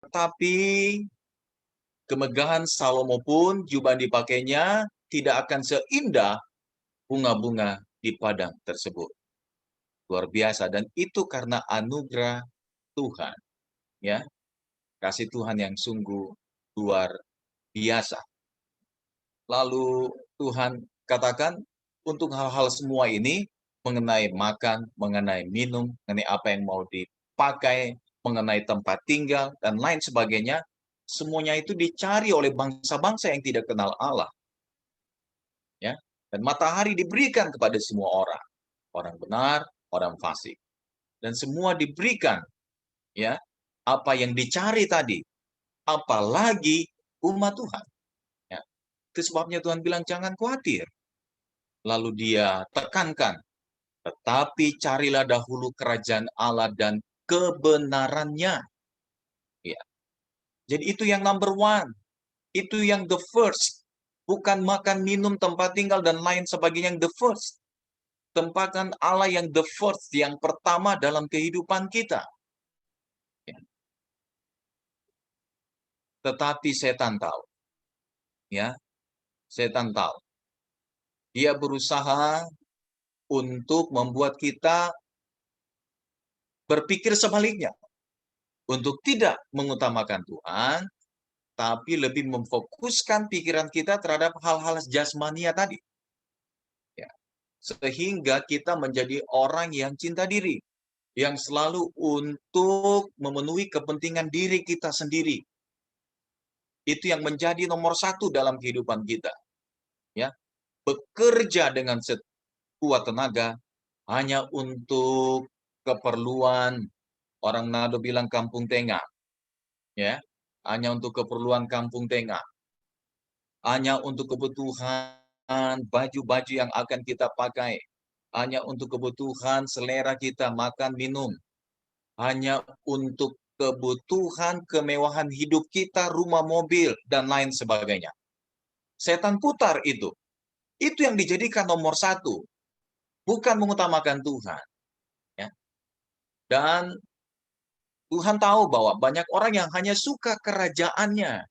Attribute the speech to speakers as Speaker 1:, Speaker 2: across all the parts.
Speaker 1: Tetapi kemegahan Salomo pun jubah yang dipakainya tidak akan seindah bunga-bunga di padang tersebut. Luar biasa, dan itu karena anugerah Tuhan, ya, kasih Tuhan yang sungguh luar biasa. Lalu Tuhan katakan untuk hal-hal semua ini, mengenai makan, mengenai minum, mengenai apa yang mau dipakai, mengenai tempat tinggal, dan lain sebagainya, semuanya itu dicari oleh bangsa-bangsa yang tidak kenal Allah. Ya, dan matahari diberikan kepada semua orang, orang benar, orang fasik, dan semua diberikan, ya, apa yang dicari tadi, apalagi umat Tuhan. Ya. Itu sebabnya Tuhan bilang jangan khawatir. Lalu dia tekankan, tetapi carilah dahulu kerajaan Allah dan kebenarannya. Ya. Jadi itu yang number one. Itu yang the first. Bukan makan, minum, tempat tinggal, dan lain sebagainya yang the first. Tempatkan Allah yang the first, yang pertama dalam kehidupan kita. Ya. Tetapi setan tahu. Ya, setan tahu. Dia berusaha untuk membuat kita berpikir sebaliknya. Untuk tidak mengutamakan Tuhan, tapi lebih memfokuskan pikiran kita terhadap hal-hal jasmania tadi. Ya. Sehingga kita menjadi orang yang cinta diri, yang selalu untuk memenuhi kepentingan diri kita sendiri. Itu yang menjadi nomor satu dalam kehidupan kita. Ya, bekerja dengan sekuat tenaga hanya untuk keperluan, orang Manado bilang kampung tengah, ya, hanya untuk keperluan kampung tengah, hanya untuk kebutuhan baju-baju yang akan kita pakai, hanya untuk kebutuhan selera kita makan minum, hanya untuk kebutuhan kemewahan hidup kita, rumah, mobil, dan lain sebagainya. Setan putar itu. Itu yang dijadikan nomor satu, bukan mengutamakan Tuhan. Ya. Dan Tuhan tahu bahwa banyak orang yang hanya suka kerajaannya.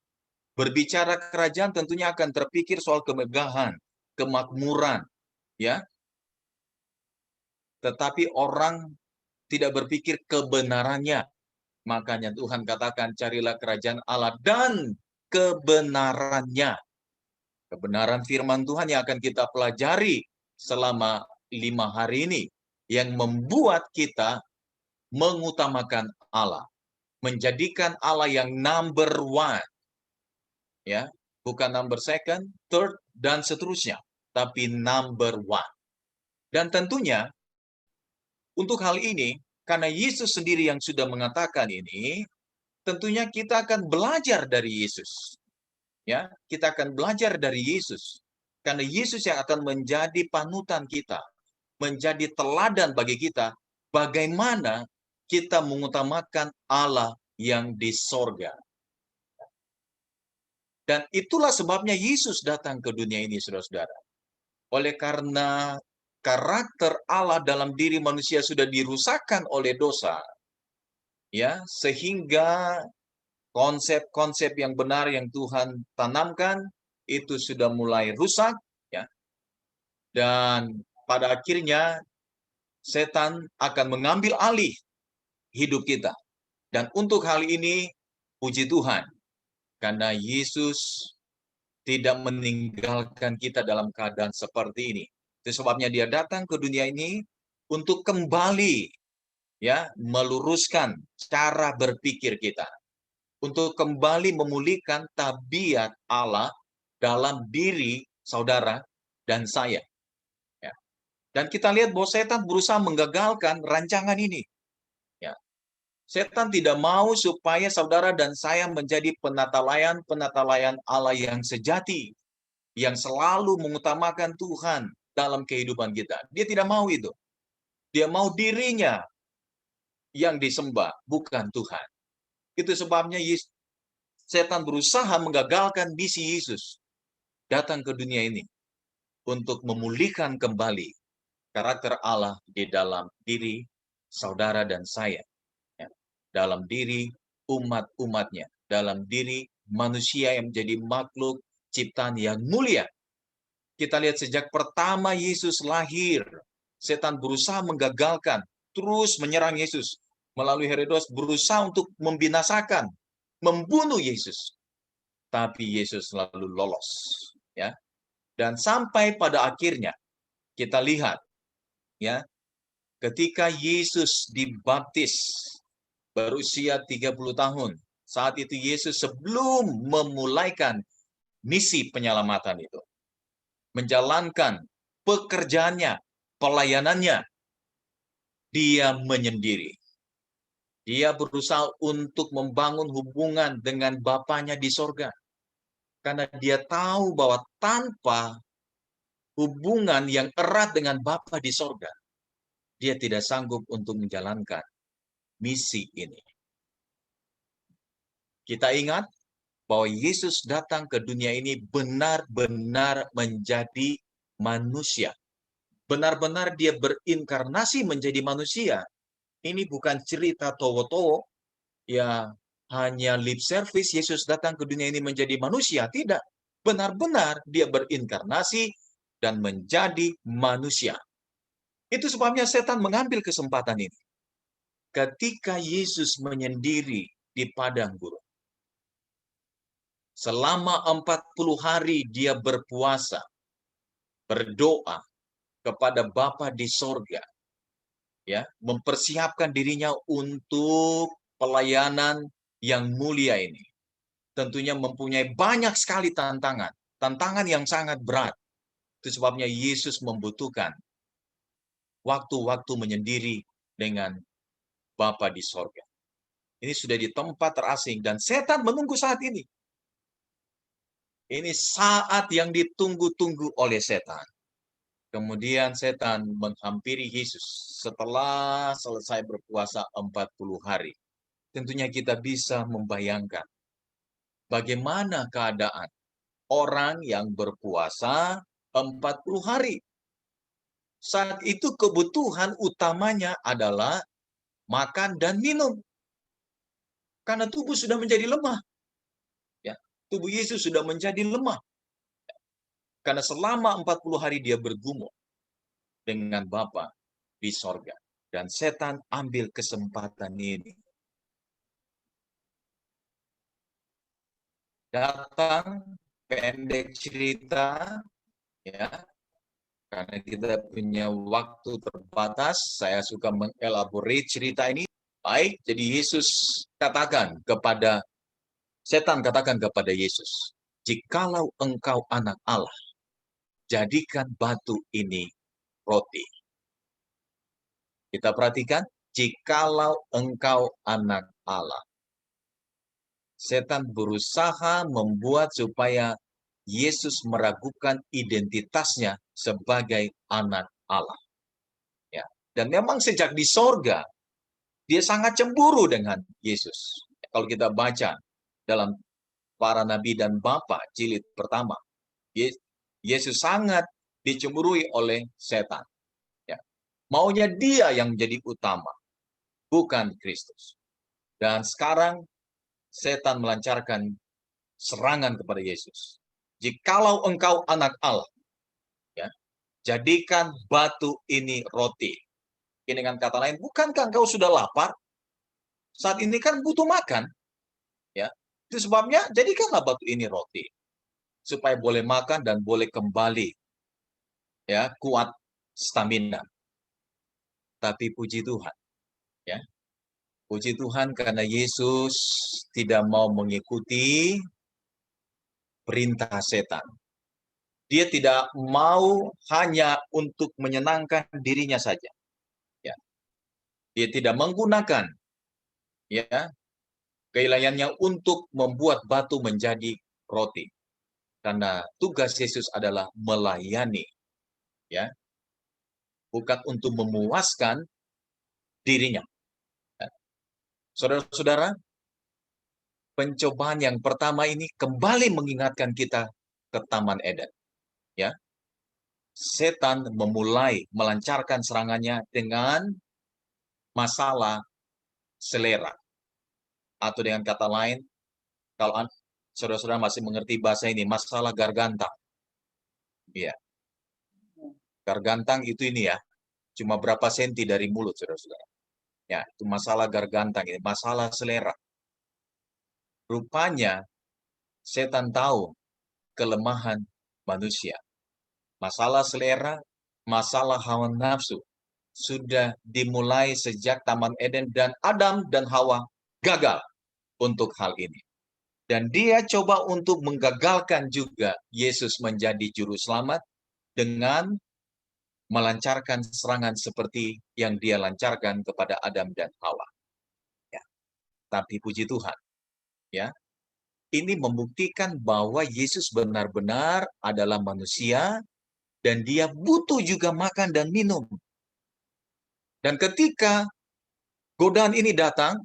Speaker 1: Berbicara kerajaan tentunya akan terpikir soal kemegahan, kemakmuran, ya. Tetapi orang tidak berpikir kebenarannya. Makanya Tuhan katakan carilah kerajaan Allah dan kebenarannya. Kebenaran firman Tuhan yang akan kita pelajari selama 5 hari ini, yang membuat kita mengutamakan Allah, menjadikan Allah yang number one, ya, bukan number second, third, dan seterusnya, tapi number one. Dan tentunya untuk hal ini, karena Yesus sendiri yang sudah mengatakan ini, tentunya kita akan belajar dari Yesus. Ya, kita akan belajar dari Yesus. Karena Yesus yang akan menjadi panutan kita, menjadi teladan bagi kita, bagaimana kita mengutamakan Allah yang di sorga. Dan itulah sebabnya Yesus datang ke dunia ini, saudara-saudara. Oleh karena karakter Allah dalam diri manusia sudah dirusakkan oleh dosa, ya, sehingga konsep-konsep yang benar yang Tuhan tanamkan itu sudah mulai rusak, ya. Dan pada akhirnya setan akan mengambil alih hidup kita. Dan untuk hal ini puji Tuhan, karena Yesus tidak meninggalkan kita dalam keadaan seperti ini. Itu sebabnya dia datang ke dunia ini untuk kembali, ya, meluruskan cara berpikir kita, untuk kembali memulihkan tabiat Allah dalam diri saudara dan saya. Ya. Dan kita lihat bahwa setan berusaha menggagalkan rancangan ini. Ya. Setan tidak mau supaya saudara dan saya menjadi penata-layan Allah yang sejati, yang selalu mengutamakan Tuhan dalam kehidupan kita. Dia tidak mau itu. Dia mau dirinya yang disembah, bukan Tuhan. Itu sebabnya setan berusaha menggagalkan misi Yesus datang ke dunia ini untuk memulihkan kembali karakter Allah di dalam diri saudara dan saya. Ya. Dalam diri umat-umatnya dalam diri manusia yang menjadi makhluk ciptaan yang mulia. Kita lihat sejak pertama Yesus lahir, setan berusaha menggagalkan, terus menyerang Yesus. Melalui Herodes berusaha untuk membinasakan, membunuh Yesus. Tapi Yesus selalu lolos. Ya. Dan sampai pada akhirnya, kita lihat, ya, ketika Yesus dibaptis, berusia 30 tahun, saat itu Yesus sebelum memulaikan misi penyelamatan itu, menjalankan pekerjaannya, pelayanannya, dia menyendiri. Dia berusaha untuk membangun hubungan dengan Bapanya di sorga. Karena dia tahu bahwa tanpa hubungan yang erat dengan Bapa di sorga, dia tidak sanggup untuk menjalankan misi ini. Kita ingat bahwa Yesus datang ke dunia ini benar-benar menjadi manusia. Benar-benar dia berinkarnasi menjadi manusia. Ini bukan cerita towo-towo, ya hanya lip service Yesus datang ke dunia ini menjadi manusia. Tidak. Benar-benar dia berinkarnasi dan menjadi manusia. Itu sebabnya setan mengambil kesempatan ini. Ketika Yesus menyendiri di padang gurun, selama 40 hari dia berpuasa, berdoa kepada Bapa di sorga, ya, mempersiapkan dirinya untuk pelayanan yang mulia ini. Tentunya mempunyai banyak sekali tantangan, tantangan yang sangat berat. Itu sebabnya Yesus membutuhkan waktu-waktu menyendiri dengan Bapa di sorga. Ini sudah di tempat terasing dan setan menunggu saat ini. Ini saat yang ditunggu-tunggu oleh setan. Kemudian setan menghampiri Yesus setelah selesai berpuasa 40 hari. Tentunya kita bisa membayangkan bagaimana keadaan orang yang berpuasa 40 hari. Saat itu kebutuhan utamanya adalah makan dan minum. Karena tubuh sudah menjadi lemah. Ya, tubuh Yesus sudah menjadi lemah. Karena selama 40 hari dia bergumul dengan Bapa di sorga. Dan setan ambil kesempatan ini. Datang, pendek cerita, ya, karena kita punya waktu terbatas, saya suka mengelaborate cerita ini. Baik, jadi Yesus katakan kepada, setan katakan kepada Yesus, jikalau engkau anak Allah, jadikan batu ini roti. Kita perhatikan, jikalau engkau anak Allah. Setan berusaha membuat supaya Yesus meragukan identitasnya sebagai anak Allah. Ya. Dan memang sejak di sorga, dia sangat cemburu dengan Yesus. Kalau kita baca dalam para nabi dan bapa jilid pertama, Yesus sangat dicemburui oleh setan. Ya. Maunya dia yang menjadi utama, bukan Kristus. Dan sekarang setan melancarkan serangan kepada Yesus. Jikalau engkau anak Allah, ya, jadikan batu ini roti. Ini dengan kata lain, bukankah engkau sudah lapar? Saat ini kan butuh makan. Ya. Itu sebabnya jadikanlah batu ini roti. Supaya boleh makan dan boleh kembali, ya, kuat stamina. Tapi puji Tuhan, ya, puji Tuhan karena Yesus tidak mau mengikuti perintah setan. Dia tidak mau hanya untuk menyenangkan dirinya saja. Ya. Dia tidak menggunakan, ya, keilahiannya untuk membuat batu menjadi roti. Karena tugas Yesus adalah melayani, ya, bukan untuk memuaskan dirinya. Ya. Saudara-saudara, pencobaan yang pertama ini kembali mengingatkan kita ke Taman Eden. Ya, setan memulai melancarkan serangannya dengan masalah selera. Atau dengan kata lain, kalau saudara-saudara masih mengerti bahasa ini, masalah gargantang. Iya, gargantang itu ini ya, cuma berapa senti dari mulut, saudara-saudara. Ya, itu masalah gargantang ini, masalah selera. Rupanya setan tahu kelemahan manusia. Masalah selera, masalah hawa nafsu sudah dimulai sejak Taman Eden dan Adam dan Hawa gagal untuk hal ini. Dan dia coba untuk menggagalkan juga Yesus menjadi juru selamat dengan melancarkan serangan seperti yang dia lancarkan kepada Adam dan Hawa. Ya. Tapi puji Tuhan, ya, ini membuktikan bahwa Yesus benar-benar adalah manusia dan dia butuh juga makan dan minum. Dan ketika godaan ini datang,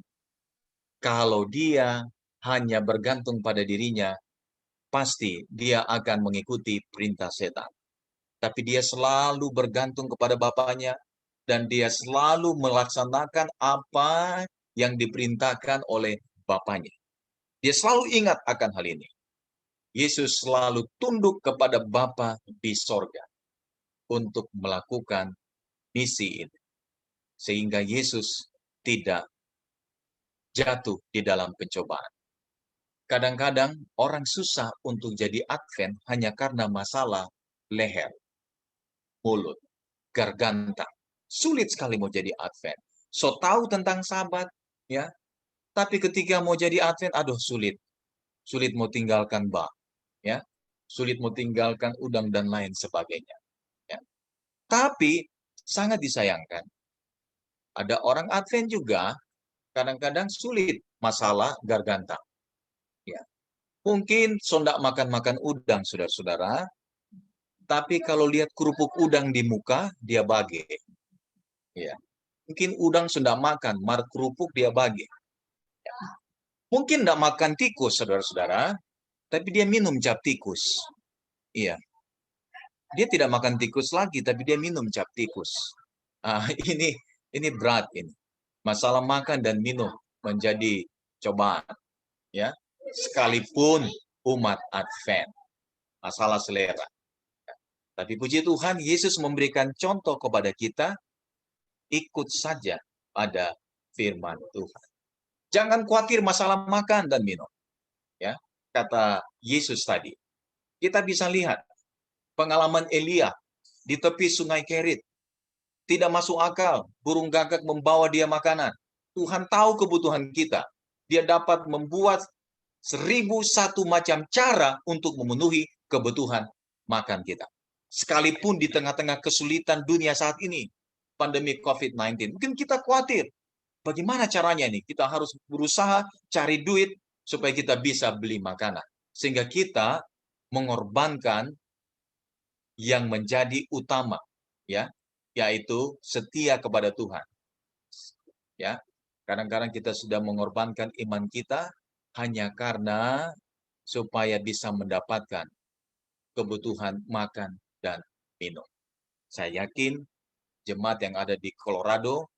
Speaker 1: kalau dia hanya bergantung pada dirinya, pasti dia akan mengikuti perintah setan. Tapi dia selalu bergantung kepada Bapaknya, dan dia selalu melaksanakan apa yang diperintahkan oleh Bapaknya. Dia selalu ingat akan hal ini. Yesus selalu tunduk kepada Bapa di sorga untuk melakukan misi ini. Sehingga Yesus tidak jatuh di dalam pencobaan. Kadang-kadang orang susah untuk jadi Advent hanya karena masalah leher, mulut, garganta. Sulit sekali mau jadi Advent. So tahu tentang Sabat, ya. Tapi ketika mau jadi Advent, aduh sulit. Sulit mau tinggalkan ya. Sulit mau tinggalkan udang dan lain sebagainya. Ya. Tapi sangat disayangkan. Ada orang Advent juga kadang-kadang sulit masalah garganta. Ya. Mungkin sondak makan-makan udang, saudara-saudara. Tapi kalau lihat kerupuk udang di muka, dia bage. Ya. Mungkin udang sudah makan, mar kerupuk dia bagi. Mungkin tidak makan tikus, saudara-saudara, tapi dia minum cap tikus. Iya, dia tidak makan tikus lagi, tapi dia minum cap tikus. Ah, ini berat ini. Masalah makan dan minum menjadi cobaan, ya. Sekalipun umat Advent, masalah selera. Tapi puji Tuhan, Yesus memberikan contoh kepada kita, ikut saja pada firman Tuhan. Jangan khawatir masalah makan dan minum. Ya, kata Yesus tadi. Kita bisa lihat pengalaman Elia di tepi sungai Kerit. Tidak masuk akal, burung gagak membawa dia makanan. Tuhan tahu kebutuhan kita. Dia dapat membuat 1001 macam cara untuk memenuhi kebutuhan makan kita. Sekalipun di tengah-tengah kesulitan dunia saat ini, pandemi COVID-19, mungkin kita khawatir. Bagaimana caranya nih? Kita harus berusaha cari duit supaya kita bisa beli makanan. Sehingga kita mengorbankan yang menjadi utama, ya, yaitu setia kepada Tuhan. Ya, kadang-kadang kita sudah mengorbankan iman kita hanya karena supaya bisa mendapatkan kebutuhan makan dan minum. Saya yakin jemaat yang ada di Colorado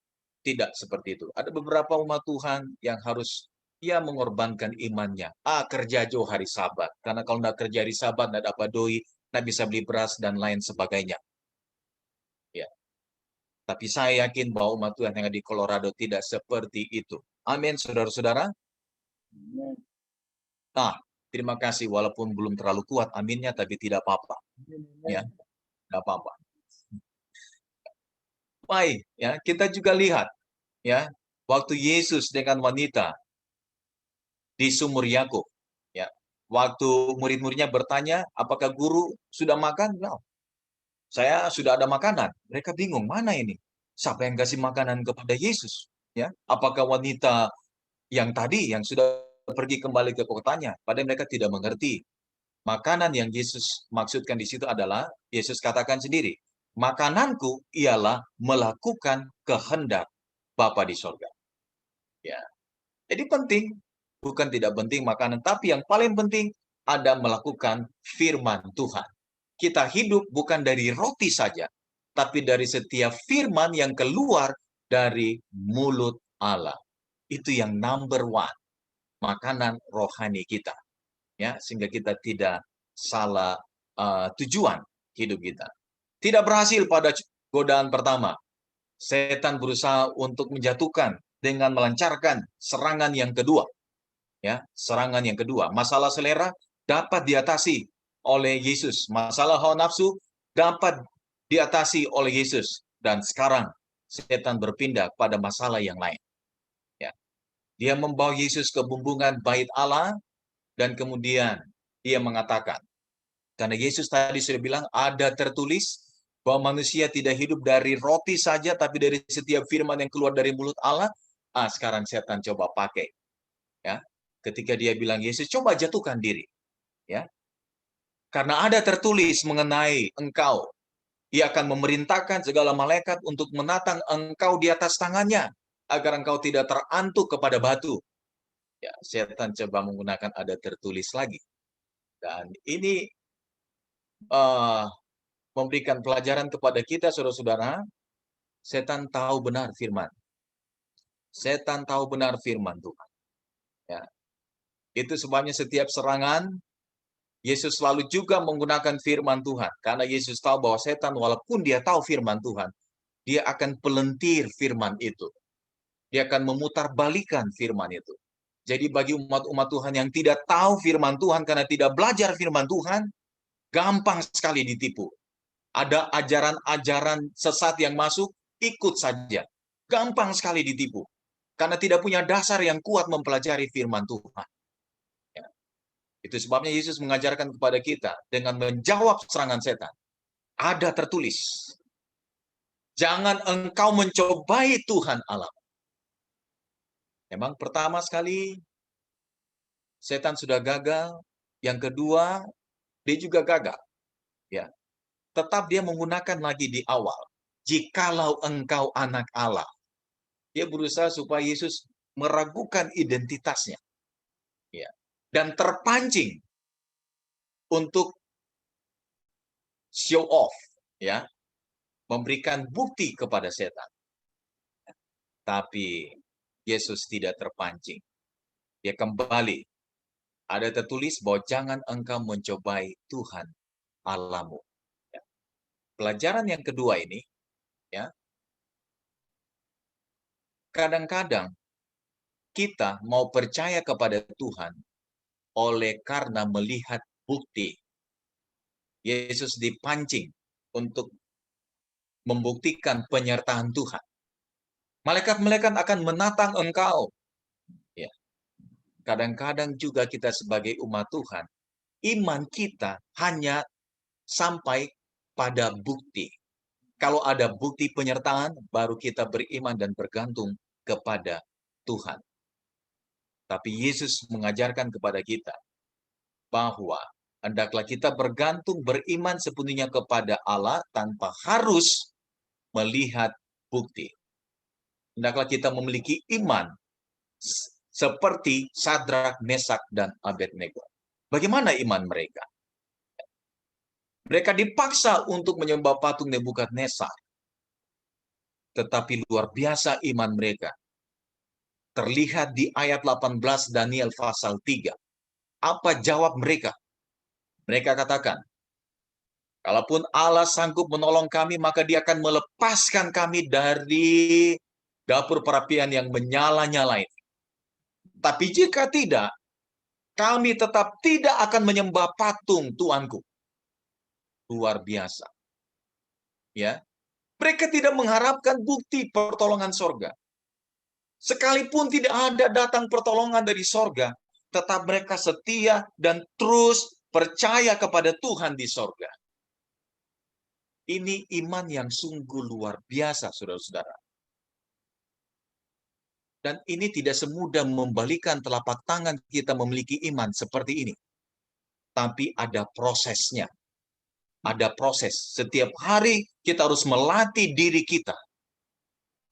Speaker 1: tidak seperti itu. Ada beberapa umat Tuhan yang harus mengorbankan imannya. Kerja jauh hari Sabat. Karena kalau tidak kerja hari Sabat, tidak dapat doi, tidak bisa beli beras, dan lain sebagainya. Ya. Tapi saya yakin bahwa umat Tuhan yang ada di Colorado tidak seperti itu. Amin, saudara-saudara. Terima kasih. Walaupun belum terlalu kuat aminnya, tapi tidak apa-apa. Ya, tidak apa-apa. Baik, ya, kita juga lihat, ya, waktu Yesus dengan wanita di sumur Yakub, ya, waktu murid-muridnya bertanya, apakah guru sudah makan? No. Saya sudah ada makanan. Mereka bingung, mana ini? Siapa yang kasih makanan kepada Yesus? Ya, apakah wanita yang tadi yang sudah pergi kembali ke kotanya? Padahal mereka tidak mengerti. Makanan yang Yesus maksudkan di situ adalah, Yesus katakan sendiri, makananku ialah melakukan kehendak Bapa di sorga. Ya. Jadi penting, bukan tidak penting makanan, tapi yang paling penting ada melakukan firman Tuhan. Kita hidup bukan dari roti saja, tapi dari setiap firman yang keluar dari mulut Allah. Itu yang number one. makanan rohani kita, ya, sehingga kita tidak salah tujuan hidup kita. Tidak berhasil pada godaan pertama, setan berusaha untuk menjatuhkan dengan melancarkan serangan yang kedua, ya, serangan yang kedua. Masalah selera dapat diatasi oleh Yesus, masalah hawa nafsu dapat diatasi oleh Yesus, dan sekarang setan berpindah pada masalah yang lain. Ya. Dia membawa Yesus ke bumbungan bait Allah, dan kemudian dia mengatakan, karena Yesus tadi sudah bilang, ada tertulis bahwa manusia tidak hidup dari roti saja, tapi dari setiap firman yang keluar dari mulut Allah. Sekarang setan coba pakai. Ya, ketika dia bilang, Yesus, coba jatuhkan diri. Ya, karena ada tertulis mengenai engkau, ia akan memerintahkan segala malaikat untuk menatang engkau di atas tangannya, agar engkau tidak terantuk kepada batu. Ya, setan coba menggunakan ada tertulis lagi. Dan ini memberikan pelajaran kepada kita, saudara-saudara. Setan tahu benar firman. Setan tahu benar firman Tuhan. Ya. Itu sebabnya setiap serangan, Yesus selalu juga menggunakan firman Tuhan. Karena Yesus tahu bahwa setan, walaupun dia tahu firman Tuhan, dia akan pelentir firman itu. Dia akan memutarbalikkan firman itu. Jadi bagi umat-umat Tuhan yang tidak tahu firman Tuhan, karena tidak belajar firman Tuhan, gampang sekali ditipu. Ada ajaran-ajaran sesat yang masuk, ikut saja. Gampang sekali ditipu. Karena tidak punya dasar yang kuat mempelajari firman Tuhan. Ya. Itu sebabnya Yesus mengajarkan kepada kita dengan menjawab serangan setan. Ada tertulis, jangan engkau mencobai Tuhan Allah. Memang pertama sekali, setan sudah gagal. Yang kedua, dia juga gagal. Ya. Tetap dia menggunakan lagi di awal. Jikalau engkau anak Allah. Dia berusaha supaya Yesus meragukan identitasnya. Ya. Dan terpancing untuk show off. Ya. Memberikan bukti kepada setan. Tapi Yesus tidak terpancing. Dia kembali. Ada tertulis bahwa jangan engkau mencobai Tuhan Allahmu. Ya. Pelajaran yang kedua ini, ya, kadang-kadang kita mau percaya kepada Tuhan oleh karena melihat bukti. Yesus dipancing untuk membuktikan penyertaan Tuhan. Malaikat-malaikat akan menatang engkau. Ya. Kadang-kadang juga kita sebagai umat Tuhan, iman kita hanya sampai pada bukti. Kalau ada bukti penyertaan, baru kita beriman dan bergantung kepada Tuhan. Tapi Yesus mengajarkan kepada kita bahwa hendaklah kita bergantung, beriman sepenuhnya kepada Allah tanpa harus melihat bukti. Hendaklah kita memiliki iman seperti Sadrak, Mesak, dan Abednego. Bagaimana iman mereka? Mereka dipaksa untuk menyembah patung Nebukadnezar. Tetapi luar biasa iman mereka. Terlihat di ayat 18 Daniel pasal 3. Apa jawab mereka? Mereka katakan, kalaupun Allah sanggup menolong kami, maka dia akan melepaskan kami dari dapur perapian yang menyala-nyala ini. Tapi jika tidak, kami tetap tidak akan menyembah patung Tuanku. Luar biasa. Ya, mereka tidak mengharapkan bukti pertolongan sorga. Sekalipun tidak ada datang pertolongan dari sorga, tetap mereka setia dan terus percaya kepada Tuhan di sorga. Ini iman yang sungguh luar biasa, saudara-saudara. Dan ini tidak semudah membalikan telapak tangan kita memiliki iman seperti ini. Tapi ada prosesnya. Ada proses. Setiap hari kita harus melatih diri kita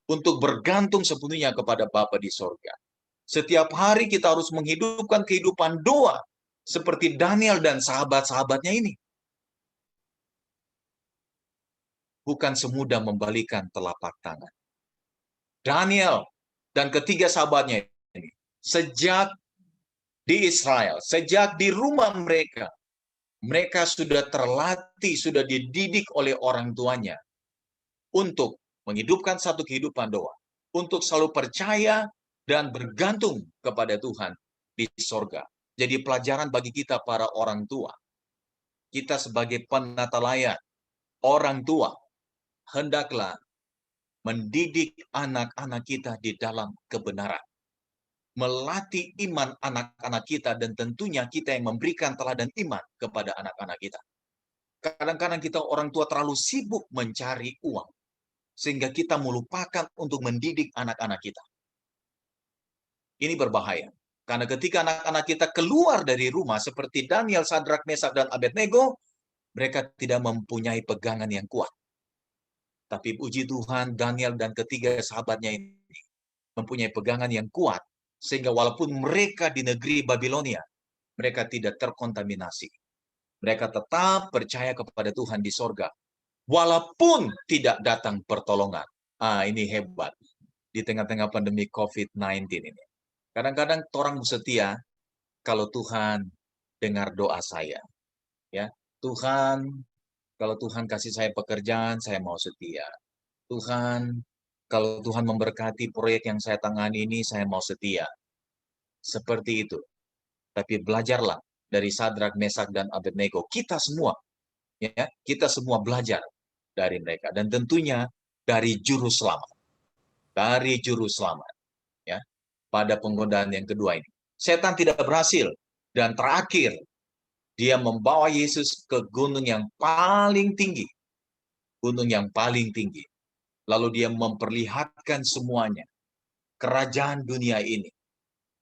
Speaker 1: untuk bergantung sepenuhnya kepada Bapa di sorga. Setiap hari kita harus menghidupkan kehidupan doa seperti Daniel dan sahabat-sahabatnya ini. Bukan semudah membalikan telapak tangan. Daniel dan ketiga sahabatnya ini, sejak di Israel, sejak di rumah mereka, mereka sudah terlatih, sudah dididik oleh orang tuanya untuk menghidupkan satu kehidupan doa, untuk selalu percaya dan bergantung kepada Tuhan di sorga. Jadi pelajaran bagi kita para orang tua, kita sebagai penata layan, orang tua, hendaklah mendidik anak-anak kita di dalam kebenaran. Melatih iman anak-anak kita, dan tentunya kita yang memberikan teladan iman kepada anak-anak kita. Kadang-kadang kita orang tua terlalu sibuk mencari uang, sehingga kita melupakan untuk mendidik anak-anak kita. Ini berbahaya. Karena ketika anak-anak kita keluar dari rumah, seperti Daniel, Sadrak, Mesak, dan Abednego, mereka tidak mempunyai pegangan yang kuat. Tapi puji Tuhan, Daniel dan ketiga sahabatnya ini mempunyai pegangan yang kuat, sehingga walaupun mereka di negeri Babilonia, mereka tidak terkontaminasi. Mereka tetap percaya kepada Tuhan di sorga, walaupun tidak datang pertolongan. Ini hebat. Di tengah-tengah pandemi COVID-19 ini. Kadang-kadang orang setia kalau Tuhan dengar doa saya. Ya, Tuhan, kalau Tuhan kasih saya pekerjaan, saya mau setia. Tuhan, kalau Tuhan memberkati proyek yang saya tangani ini, saya mau setia. Seperti itu. Tapi belajarlah dari Sadrak, Mesak, dan Abednego. Kita semua, ya, kita semua belajar dari mereka. Dan tentunya dari juru selamat. Dari juru selamat. Ya, pada penggodaan yang kedua ini. Setan tidak berhasil. Dan terakhir, dia membawa Yesus ke gunung yang paling tinggi. Gunung yang paling tinggi. Lalu dia memperlihatkan semuanya. Kerajaan dunia ini.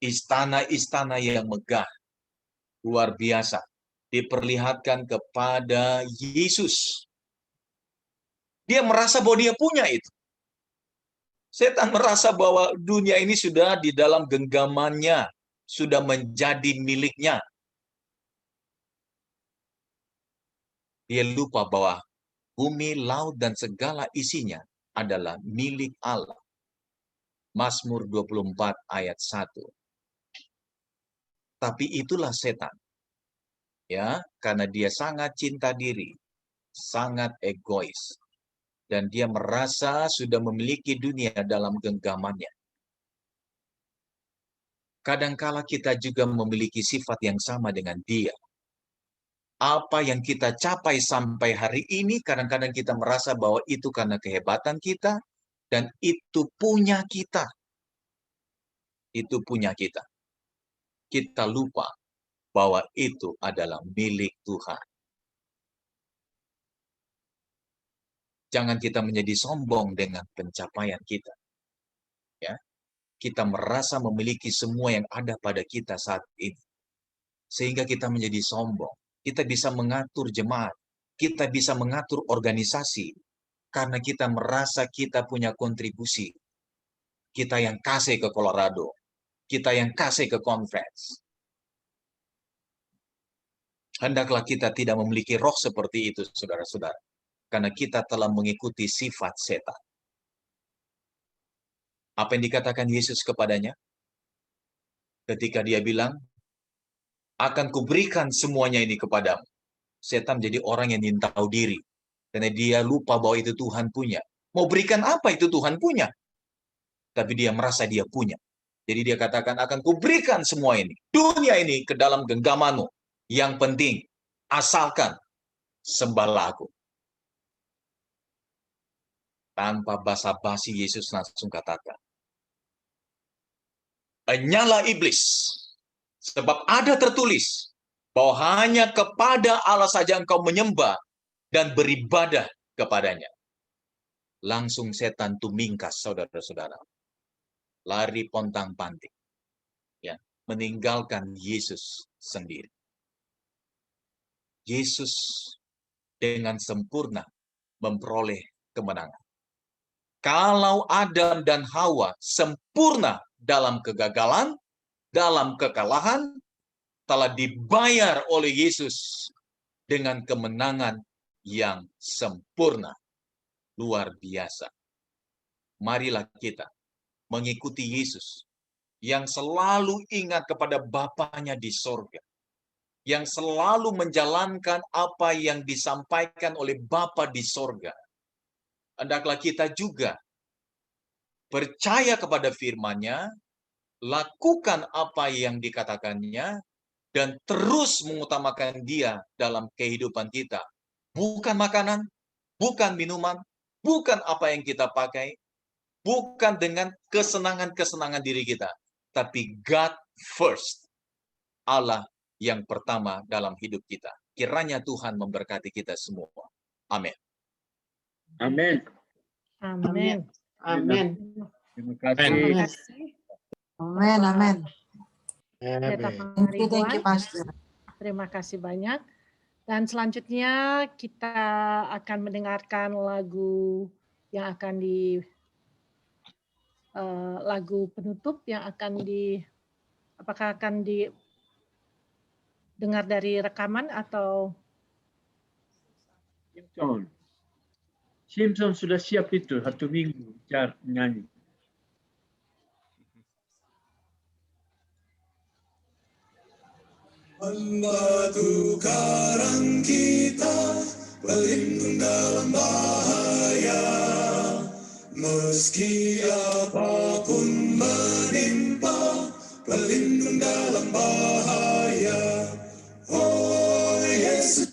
Speaker 1: Istana-istana yang megah. Luar biasa. Diperlihatkan kepada Yesus. Dia merasa bahwa dia punya itu. Setan merasa bahwa dunia ini sudah di dalam genggamannya. Sudah menjadi miliknya. Dia lupa bahwa bumi, laut, dan segala isinya adalah milik Allah. Mazmur 24 ayat 1. Tapi itulah setan. Ya, karena dia sangat cinta diri, sangat egois, dan dia merasa sudah memiliki dunia dalam genggamannya. Kadangkala kita juga memiliki sifat yang sama dengan dia. Apa yang kita capai sampai hari ini, kadang-kadang kita merasa bahwa itu karena kehebatan kita, dan itu punya kita. Itu punya kita. Kita lupa bahwa itu adalah milik Tuhan. Jangan kita menjadi sombong dengan pencapaian kita. Ya, kita merasa memiliki semua yang ada pada kita saat ini. Sehingga kita menjadi sombong. Kita bisa mengatur jemaat. Kita bisa mengatur organisasi. Karena kita merasa kita punya kontribusi. Kita yang kasih ke Colorado. Kita yang kasih ke conference. Hendaklah kita tidak memiliki roh seperti itu, saudara-saudara. Karena kita telah mengikuti sifat setan. Apa yang dikatakan Yesus kepadanya? Ketika dia bilang, akan kuberikan semuanya ini kepadamu. Setan menjadi orang yang ingin tahu diri. Karena dia lupa bahwa itu Tuhan punya. Mau berikan apa itu Tuhan punya? Tapi dia merasa dia punya. Jadi dia katakan, akan kuberikan semua ini. Dunia ini ke dalam genggamanmu. Yang penting, asalkan sembahlah aku. Tanpa basa-basi Yesus langsung katakan, nyala iblis. Sebab ada tertulis bahwa hanya kepada Allah saja engkau menyembah dan beribadah kepadanya. Langsung setan itu mingkas, saudara-saudara. Lari pontang-panting. Ya, meninggalkan Yesus sendiri. Yesus dengan sempurna memperoleh kemenangan. Kalau Adam dan Hawa sempurna dalam kegagalan, dalam kekalahan, telah dibayar oleh Yesus dengan kemenangan yang sempurna. Luar biasa. Marilah kita mengikuti Yesus yang selalu ingat kepada Bapanya di sorga, yang selalu menjalankan apa yang disampaikan oleh Bapa di sorga. Hendaklah kita juga percaya kepada firman-Nya, lakukan apa yang dikatakannya, dan terus mengutamakan Dia dalam kehidupan kita. Bukan makanan, bukan minuman, bukan apa yang kita pakai, bukan dengan kesenangan-kesenangan diri kita, tapi God first, Allah yang pertama dalam hidup kita. Kiranya Tuhan memberkati kita semua. Amin.
Speaker 2: Amin.
Speaker 3: Amin.
Speaker 4: Amin.
Speaker 2: Terima kasih.
Speaker 3: Terima kasih.
Speaker 4: Amin. Amin.
Speaker 3: Pendeta
Speaker 4: Thank you,
Speaker 3: Pangaribuan.
Speaker 4: Pastor.
Speaker 3: Terima kasih banyak. Dan selanjutnya kita akan mendengarkan lagu yang akan lagu penutup yang akan apakah akan didengar dari rekaman atau
Speaker 2: Simpson sudah siap itu 1 minggu nyanyi.
Speaker 5: Batu karang kita, pelindung dalam bahaya. Meski apapun menimpa, pelindung dalam bahaya. Oh Yesus.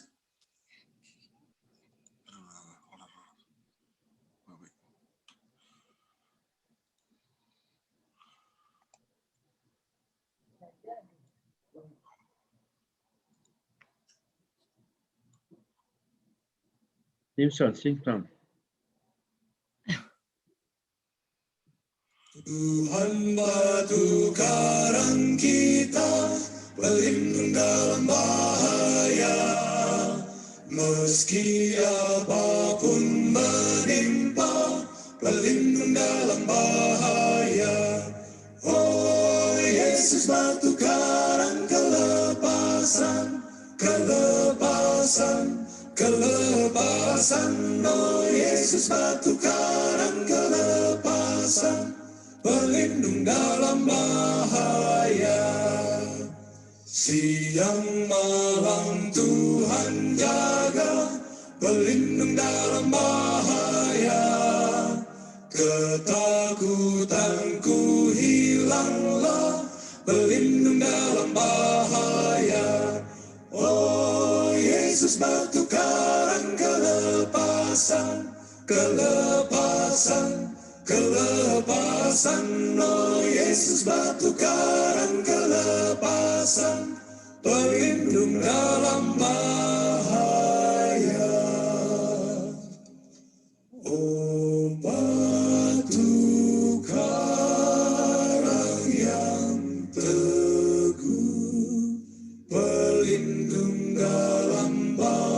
Speaker 2: Simpson.
Speaker 5: Tuhan batu karang kita, pelindung dalam bahaya. Meski apapun menimpa, pelindung dalam bahaya. Oh Yesus batu karang kelepasan, kelepasan, kelepasan. Oh Yesus batu karang kelepasan, pelindung dalam bahaya. Siang malam Tuhan jaga, pelindung dalam bahaya. Ketakutanku hilanglah, pelindung dalam bahaya. Oh Yesus batu karang kelepasan, kelepasan, kelepasan. Oh Yesus batu karang kelepasan, pelindung dalam bahaya. Oh batu karang yang teguh, pelindung dalam bahaya.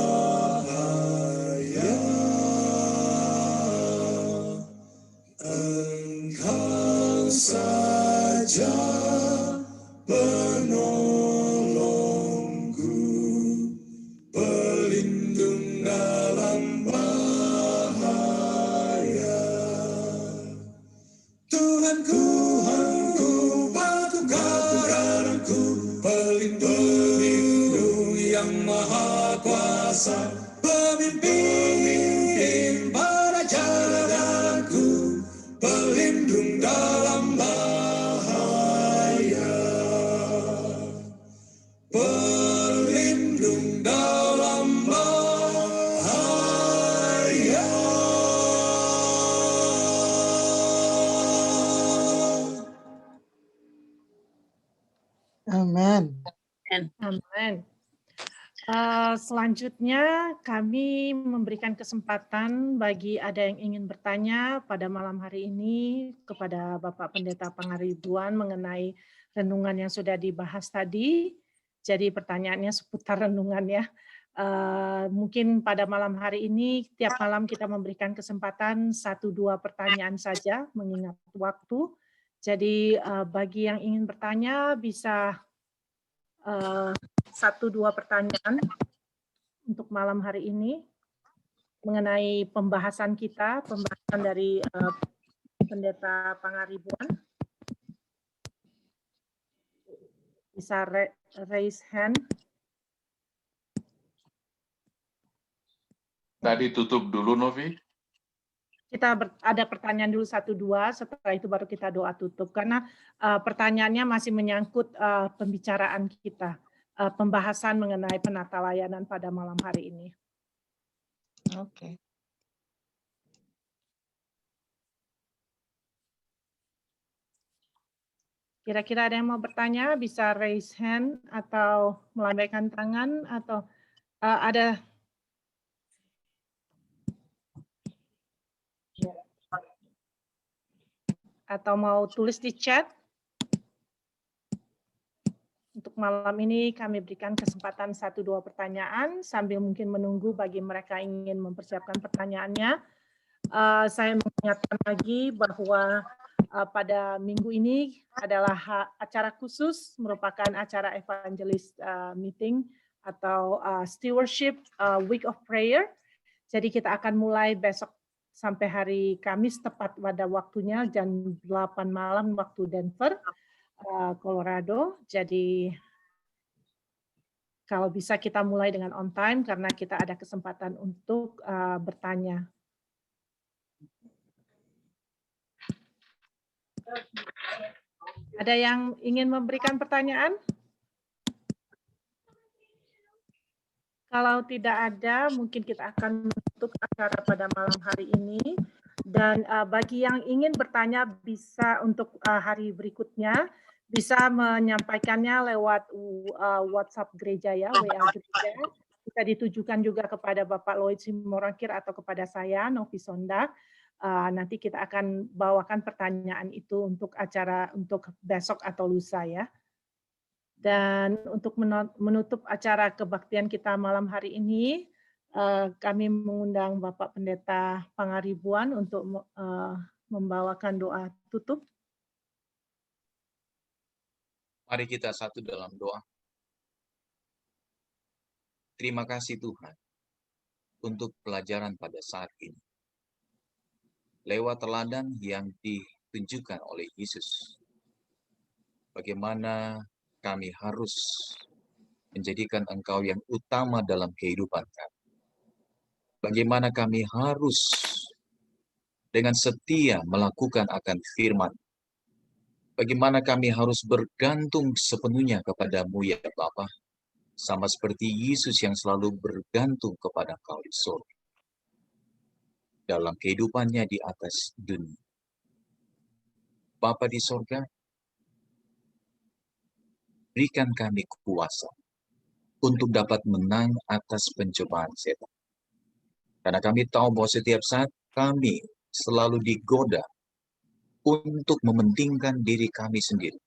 Speaker 5: Engkau saja penolongku, pelindung dalam bahaya. Tuhanku, batu karangku, pelindung yang maha kuasa, pemimpin pada jalanku, pelindung dalam bahaya. Pelindung dalam bahaya.
Speaker 4: Amin.
Speaker 3: Amin. Selanjutnya kami memberikan kesempatan bagi ada yang ingin bertanya pada malam hari ini kepada Bapak Pendeta Pangaribuan mengenai renungan yang sudah dibahas tadi. Jadi pertanyaannya seputar renungan ya. Mungkin pada malam hari ini tiap malam kita memberikan kesempatan 1-2 pertanyaan saja mengingat waktu. Jadi bagi yang ingin bertanya bisa 1-2 pertanyaan untuk malam hari ini mengenai pembahasan dari Pendeta Pangaribuan. bisa raise hand.
Speaker 6: Tadi tutup dulu, Novi.
Speaker 3: Kita ada pertanyaan dulu 1-2, setelah itu baru kita doa tutup. Karena pertanyaannya masih menyangkut pembicaraan kita, pembahasan mengenai penata layanan pada malam hari ini.
Speaker 4: Oke.
Speaker 3: Kira-kira ada yang mau bertanya, bisa raise hand atau melambaikan tangan, atau ada atau mau tulis di chat. Untuk malam ini kami berikan kesempatan 1-2 pertanyaan sambil mungkin menunggu bagi mereka yang ingin mempersiapkan pertanyaannya. Saya mengingatkan lagi bahwa pada minggu ini adalah acara khusus, merupakan acara evangelis meeting atau stewardship week of prayer. Jadi kita akan mulai besok sampai hari Kamis tepat pada waktunya jam 8 malam waktu Denver, Colorado. Jadi kalau bisa kita mulai dengan on time karena kita ada kesempatan untuk bertanya. Ada yang ingin memberikan pertanyaan? Kalau tidak ada, mungkin kita akan menutup acara pada malam hari ini. Dan bagi yang ingin bertanya bisa untuk hari berikutnya, bisa menyampaikannya lewat WhatsApp gereja ya, WA gereja. Bisa ditujukan juga kepada Bapak Lloyd Simorangkir atau kepada saya, Novi Sonda. Nanti kita akan bawakan pertanyaan itu untuk acara untuk besok atau lusa ya. Dan untuk menutup acara kebaktian kita malam hari ini, kami mengundang Bapak Pendeta Pangaribuan untuk membawakan doa tutup.
Speaker 1: Mari kita satu dalam doa. Terima kasih Tuhan untuk pelajaran pada saat ini. Lewat teladan yang ditunjukkan oleh Yesus. Bagaimana kami harus menjadikan Engkau yang utama dalam kehidupan kami. Bagaimana kami harus dengan setia melakukan akan firman. Bagaimana kami harus bergantung sepenuhnya kepadamu ya Bapa. Sama seperti Yesus yang selalu bergantung kepada Engkau di surga. Dalam kehidupannya di atas dunia. Bapa di surga, berikan kami kuasa untuk dapat menang atas pencobaan setan. Karena kami tahu bahwa setiap saat kami selalu digoda untuk mementingkan diri kami sendiri.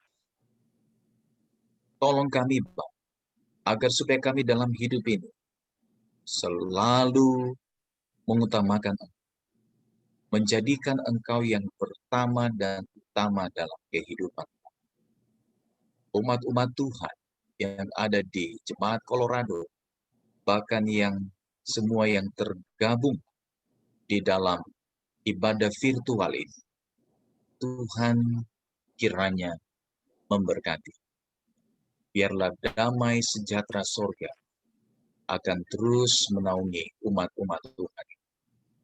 Speaker 1: Tolong kami, Bapa, agar supaya kami dalam hidup ini selalu mengutamakan Engkau. Menjadikan Engkau yang pertama dan utama dalam kehidupan. Umat-umat Tuhan yang ada di Jemaat Colorado, bahkan yang semua yang tergabung di dalam ibadah virtual ini, Tuhan kiranya memberkati. Biarlah damai sejahtera surga akan terus menaungi umat-umat Tuhan.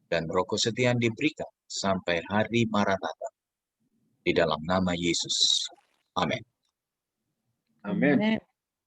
Speaker 1: Dan Roh Kesetiaan diberikan sampai hari Maranatha. Di dalam nama Yesus. Amin.
Speaker 2: Amin.